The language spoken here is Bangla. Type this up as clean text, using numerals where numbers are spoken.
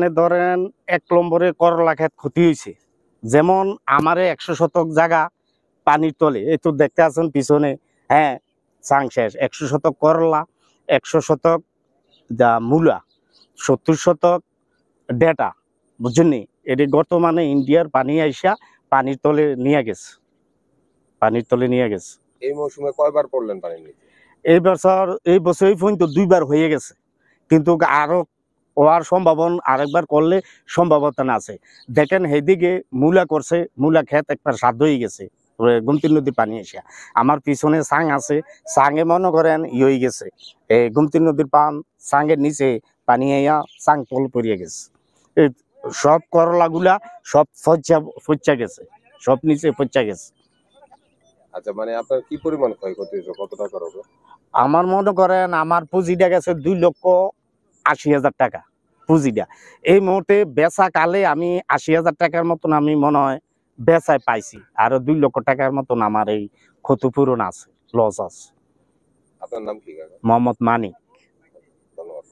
এখানে ধরেন 1 নম্বরে করলা ক্ষেত ক্ষতি হয়েছে। যেমন আমারে 100 শতক জায়গা পানির তলে, এই তো দেখতে আছেন পিছনে, হ্যাঁ চাং শেষ। 100 শতক করলা, 100 শতক মূলা, 70 শতক ডেটা, বুঝছেন নি? এটি বর্তমানে ইন্ডিয়ার পানি আইসা পানির তলে নিয়ে গেছে, পানির তলে নিয়ে গেছে। এই মৌসুমে কয়বার পড়লেন পানির নিচে? এই বছর এই পর্যন্ত 2বার হয়ে গেছে, কিন্তু আরো হওয়ার সম্ভাবনা, আরেকবার করলে সম্ভাবনা আছে। দেখেন এইদিকে মূলা করছে, মূলা ক্ষেত একবার সাধ্য হয়ে গেছে গোমতী নদীর পানি এসে। আমার পিছনে সাং আছে, সাঙে মনে করেন হয়ে গেছে, এই গোমতী নদীর পান সাঙের নিচে পানি আইয়া সাং তল পড়িয়ে গেছে। এই সব করলাগুলা সব ফচ্চা গেছে, সব নিচে ফচ্চা গেছে। আচ্ছা, মানে আপনার কি পরিমাণ ক্ষয়ক্ষতি হয়েছে, কত টাকার হবে? আমার মনে করেন আমার পুঁজিটা গেছে 2,80,000 টাকা পুঁজিটা। এই মুহূর্তে বেচা কালে আমি 80,000 টাকার মতন আমি মনে হয় বেচায় পাইছি, আরো 2 লক্ষ টাকার মতন আমার এই ক্ষতিপূরণ আছে, লস আছে। আপনার নাম কি কাকা? মোহাম্মদ মানিক। ধন্যবাদ।